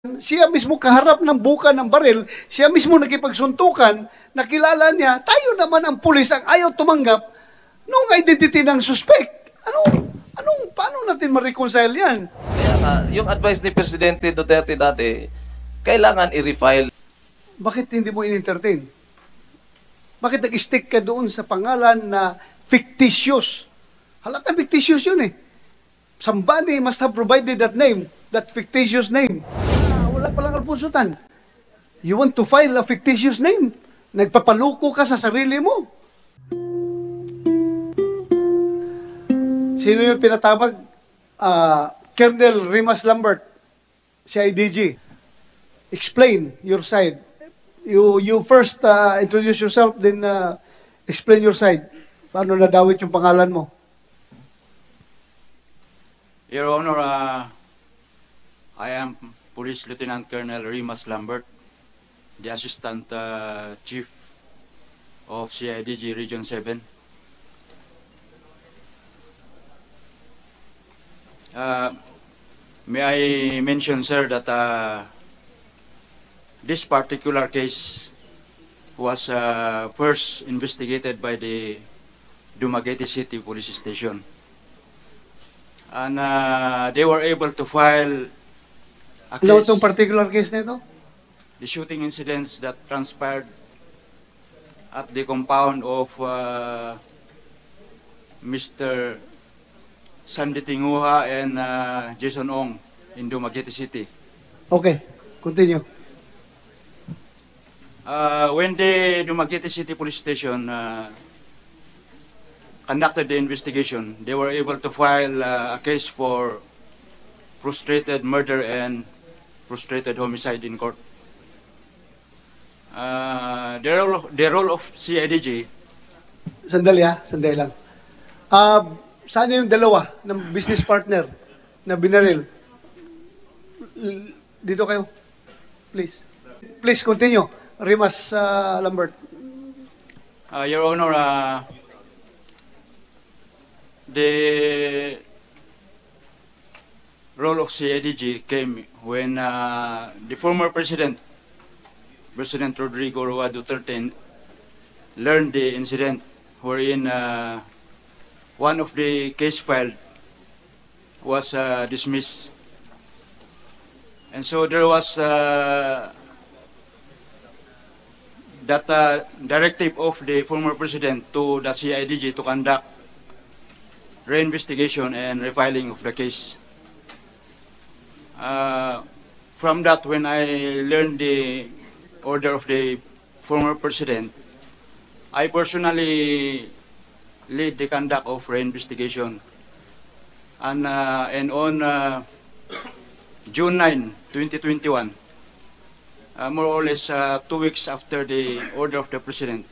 Siya mismo kaharap ng buka ng baril, siya mismo nakipagsuntukan, nakilala niya, tayo naman ang pulis ang ayaw tumanggap nung identity ng suspect. Paano natin ma-reconcile yan? Kaya nga, yung advice ni Presidente Duterte dati, kailangan i-refile. Bakit hindi mo in-entertain? Bakit nag-stick ka doon sa pangalan na fictitious? Halata fictitious yun eh. Somebody must have provided that name, that fictitious name. Wala palang Alfonso Tan. You want to file a fictitious name? Nagpapaluko ka sa sarili mo. Sino yung pinatawag? Colonel Rimas Lambert, CIDG. Explain your side. You first introduce yourself, then explain your side. Paano nadawit yung pangalan mo? Your Honor, I am Police Lieutenant Colonel Rimas Lambert, the Assistant Chief of CIDG Region 7. May I mention, sir, that this particular case was first investigated by the Dumaguete City Police Station. And they were able to file a case. Ano itong particular case nito? The shooting incidents that transpired at the compound of Mr. Sandy Tinguha and Jason Ong in Dumaguete City. Okay, continue. When the Dumaguete City Police Station conducted the investigation, they were able to file a case for frustrated murder and frustrated homicide in court. The role of CIDG. Sandali lang. Saan yung dalawa ng business partner na binaril? Dito kayo. Please. Please continue. Rimas Lambert. Your Honor, the role of CIDG came when the former President Rodrigo Roa Duterte, learned the incident wherein one of the case filed was dismissed. And so there was that directive of the former President to the CIDG to conduct reinvestigation and refiling of the case. From that, when I learned the order of the former President, I personally lead the conduct of reinvestigation. And on June 9, 2021, more or less 2 weeks after the order of the President,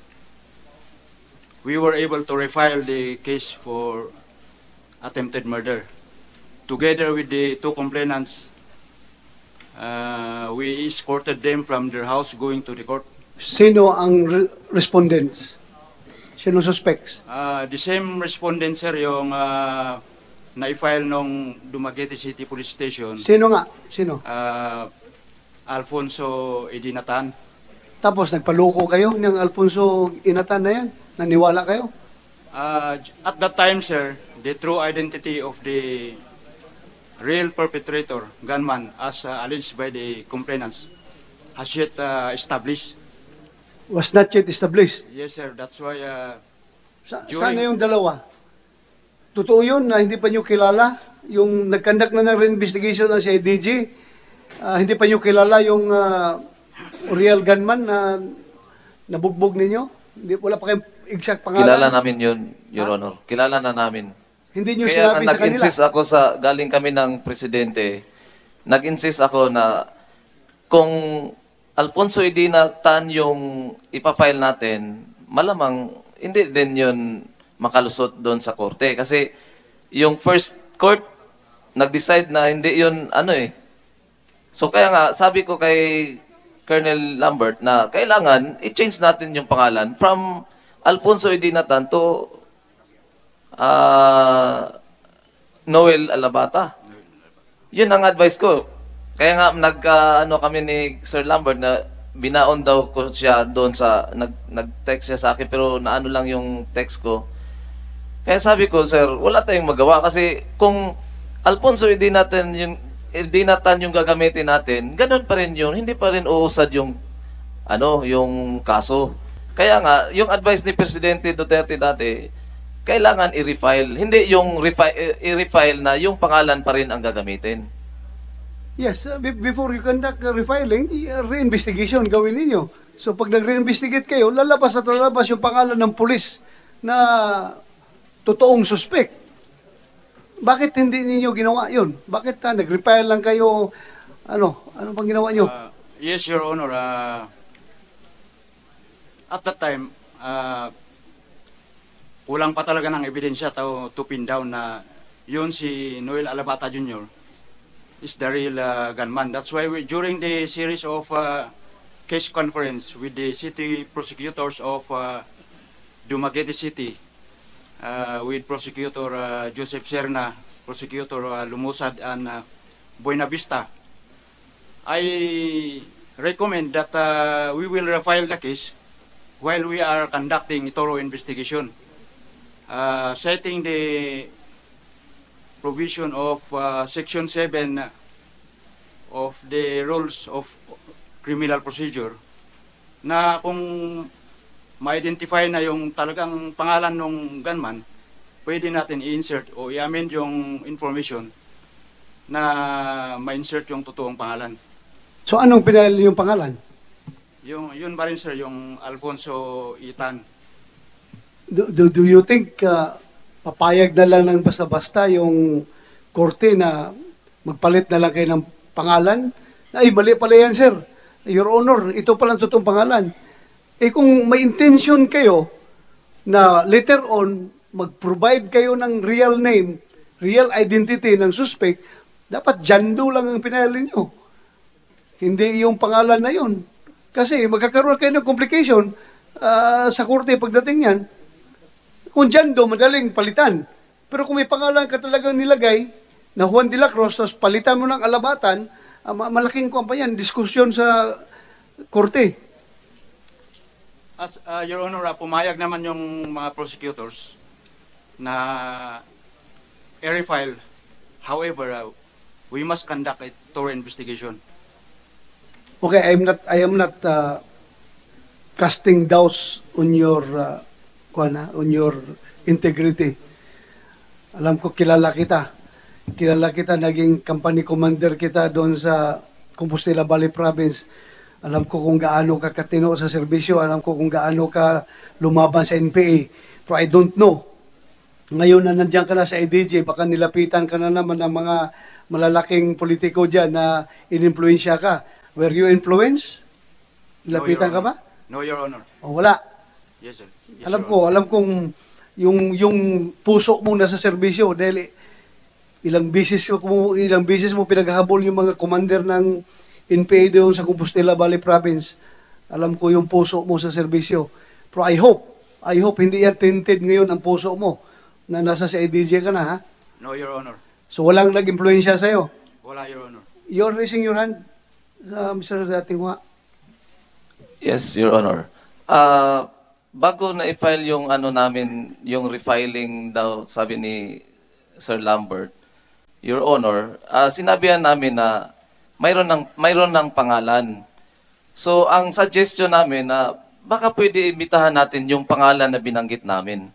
we were able to refile the case for attempted murder. Together with the two complainants, we escorted them from their house going to the court. Sino ang respondents? Sino suspects? The same respondent, sir, yung na-file nung Dumaguete City Police Station. Sino nga? Sino? Alfonso Edinatan. Tapos nagpaluko kayo ng Alfonso Inatan na yan? Naniwala kayo? At that time, sir, the true identity of the real perpetrator, gunman, as alleged by the complainants, has yet established. Was not yet established? Yes, sir. That's why... Sana yung dalawa? Totoo yun na hindi pa nyo kilala? Yung nag-conduct na ng reinvestigation ng CIDG, hindi pa nyo kilala yung real gunman na nabugbog ninyo? Wala pa kayong exact pangalan? Kilala namin yun, Your Honor. Kilala na namin. Hindi nyo Kaya sinabi sa kanila? nag-insist ako galing kami ng Presidente, nag-insist ako na kung Alfonso Edinatan yung ipafile natin, malamang hindi din yun makalusot doon sa korte. Kasi yung first court, nag-decide na hindi yun So kaya nga, sabi ko kay Colonel Lambert na kailangan i-change natin yung pangalan from Alfonso Edinatan to Noel Alabata. Yun ang advice ko. Kaya nga ano kami ni Sir Lambert na binaon daw ko siya doon sa nag-text siya sa akin pero naano lang yung text ko. Kaya sabi ko, sir, wala tayong magawa kasi kung Alfonso hindi natin yung gagamitin natin, ganun pa rin yun, hindi pa rin uusad yung yung kaso. Kaya nga, yung advice ni Presidente Duterte dati, kailangan i-refile. Hindi yung i-refile na yung pangalan pa rin ang gagamitin. Yes, before you conduct refiling, reinvestigation gawin ninyo. So pag nag-reinvestigate kayo, lalabas at lalabas yung pangalan ng pulis na totoong suspect. Bakit hindi ninyo ginawa yun? Bakit nag-refile lang kayo? Ano pang ginawa nyo? Yes, Your Honor. At that time, kulang pa talaga ng ebidensya to pin down na yun si Noel Alabata Jr. is the real gunman. That's why during the series of case conference with the city prosecutors of Dumaguete City, with Prosecutor Joseph Serna, Prosecutor Lumusad, and Buena Vista, I recommend that we will refile the case while we are conducting thorough investigation, citing the provision of Section 7 of the Rules of Criminal Procedure na kung ma-identify na yung talagang pangalan ng gunman, pwede natin i-insert o i-amend yung information na ma-insert yung totoong pangalan. So anong pinahal yung pangalan? Yun ba rin, sir, yung Alfonso Itan. Do you think papayag na lang ng basta-basta yung korte na magpalit na lang kayo ng pangalan? Ay, mali pala yan, sir. Your Honor, ito palang totoong pangalan. Eh kung may intention kayo na later on mag-provide kayo ng real name, real identity ng suspect, dapat Jando lang ang pinahal niyo. Hindi yung pangalan na yun. Kasi magkakaroon kayo ng complication sa korte pagdating yan. Kung Jando, madaling palitan. Pero kung may pangalan ka talagang nilagay na Juan de la Cruz, tapos palitan mo ng Alabatan, malaking kumpanyan, diskusyon sa korte. As Your Honor, pumayag naman yung mga prosecutors na i-refile. However, we must conduct a thorough investigation. Okay, I am not casting doubts on your on your integrity. Alam ko kilala kita. Kilala kita, naging company commander kita doon sa Compostela Valley Province. Alam ko kung gaano ka katino sa serbisyo, alam ko kung gaano ka lumaban sa NPA. Pero I don't know. Ngayon na nandiyan ka na sa IDJ, baka nilapitan ka na naman ng mga malalaking politiko dyan na inimpluensya ka. Were you influenced? Nilapitan ka ba? No, Your Honor. O wala? Yes, sir. Yes, Alam Your ko, alam kong yung puso mo nasa serbisyo dahil ilang bisis mo pinaghahabol yung mga commander ng NPA doon sa Compostela Valley Province. Alam ko yung puso mo sa serbisyo. Pero I hope hindi yan tinted ngayon ang puso mo na nasa sa IDJ ka na, ha? No, Your Honor. So walang nag-impluensya sa'yo? Wala, Your Honor. You're raising your hand, Mr. Datingwa. Yes, Your Honor. Bago na i-file yung namin, yung refiling daw, sabi ni Sir Lambert, Your Honor, sinabihan namin na mayroon ng pangalan. So, ang suggestion namin na baka pwede imbitahan natin yung pangalan na binanggit namin.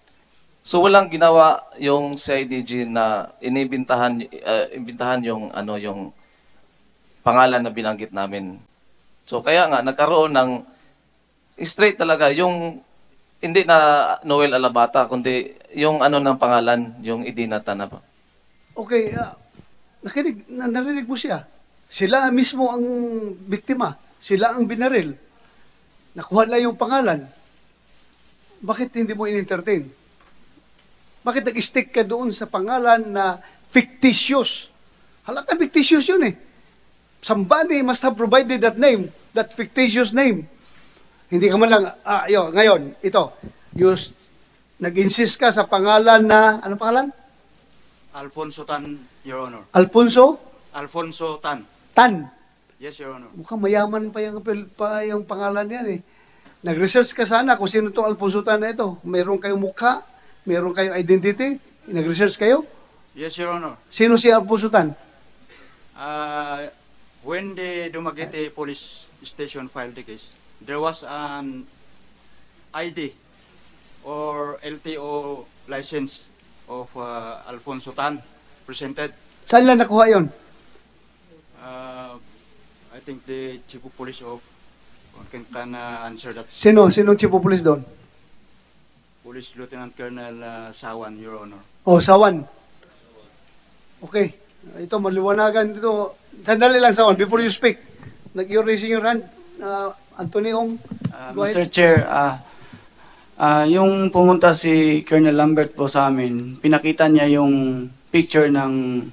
So, walang ginawa yung CIDG na imbitahan yung yung pangalan na binanggit namin. So, kaya nga nagkaroon ng straight talaga yung hindi na Noel Alabata kundi yung ng pangalan, yung Idinata na pa. Okay, narinig mo siya. Sila mismo ang biktima. Sila ang binaril. Nakuha lang yung pangalan. Bakit hindi mo in-entertain? Bakit nag-stick ka doon sa pangalan na fictitious? Halata fictitious yun eh. Somebody must have provided that name, that fictitious name. Hindi ka man lang, ngayon, ito, nag-insist ka sa pangalan na, anong pangalan? Alfonso Tan, Your Honor. Alfonso? Alfonso Tan. Tan. Yes, Your Honor. Mukhang mayaman pa yung pangalan yan eh. Nag-research ka sana kung sino itong Alfonso Tan na ito. Mayroon kayong mukha, mayroon kayong identity. Nag-research kayo? Yes, Your Honor. Sino si Alfonso Tan? When the Dumaguete Police Station filed the case, there was an ID or LTO license of Alfonso Tan presented. Saan lang nakuha yon? I think the Chief of Police can answer that. Sinong chief of police doon? Police Lieutenant Colonel Sawan, Your Honor. Oh, Sawan. Okay. Ito, maliwanagan dito. Sandali lang, Sawan, before you speak. You're raising your hand. Anthony Ong, go Mr. ahead. Chair, yung pumunta si Colonel Lambert po sa amin, pinakita niya yung picture ng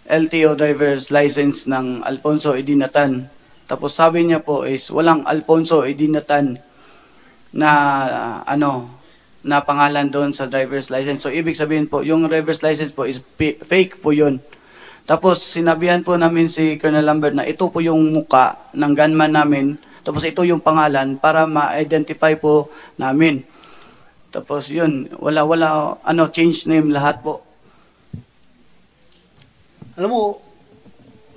LTO driver's license ng Alfonso Edinatan. Tapos sabi niya po is walang Alfonso Edinatan na na pangalan doon sa driver's license. So ibig sabihin po, yung driver's license po is fake po yun. Tapos sinabihan po namin si Colonel Lambert na ito po yung muka ng gunman namin. Tapos ito yung pangalan para ma-identify po namin. Tapos yun, wala change name lahat po. Alam mo,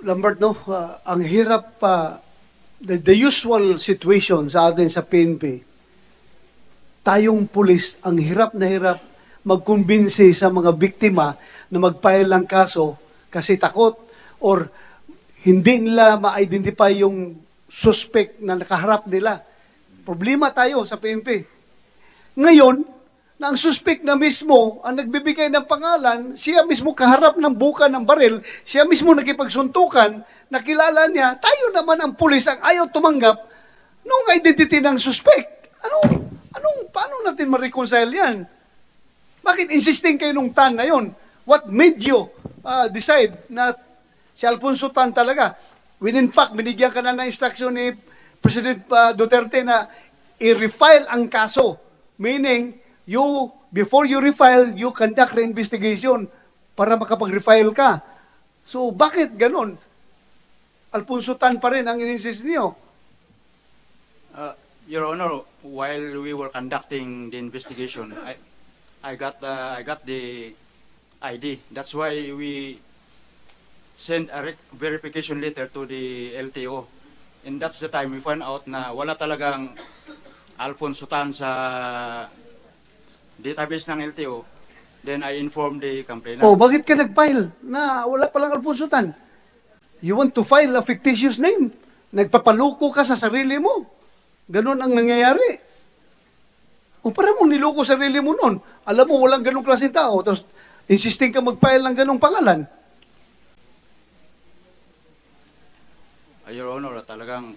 Lambert, no, ang hirap the usual situation sa atin sa PNP, tayong pulis, ang hirap na hirap magkumbinsi sa mga biktima na mag-file ng kaso kasi takot or hindi nila ma-identify yung suspect na nakaharap nila. Problema tayo sa PNP. Ngayon, na ang suspect na mismo ang nagbibigay ng pangalan, siya mismo kaharap ng buka ng baril, siya mismo nakipagsuntukan, nakilala niya, tayo naman ang pulis ang ayaw tumanggap nung identity ng suspect. Paano natin ma-reconcile yan? Bakit insisting kayo nung Tan na yun? What made you decide na si Alfonso Tan talaga? When in fact, binigyan ka na ng instruction ni President Duterte na i-refile ang kaso. Meaning, before you refile, you conduct re-investigation para makapag-refile ka. So, bakit ganun? Alfonso Tan pa rin ang in-insist niyo. Your Honor, while we were conducting the investigation, I got the ID. That's why we sent a verification letter to the LTO. And that's the time we find out na wala talagang Alfonso Tan sa database ng LTO. Then I informed the complainant. Oh, bakit ka nag-file na wala palang Alfonso Tan? You want to file a fictitious name. Nagpapaluko ka sa sarili mo. Ganon ang nangyayari. O para mo niloko sarili mo nun. Alam mo, walang ganong klaseng tao. Tapos, insisting ka mag-file ng ganong pangalan. Your Honor, talagang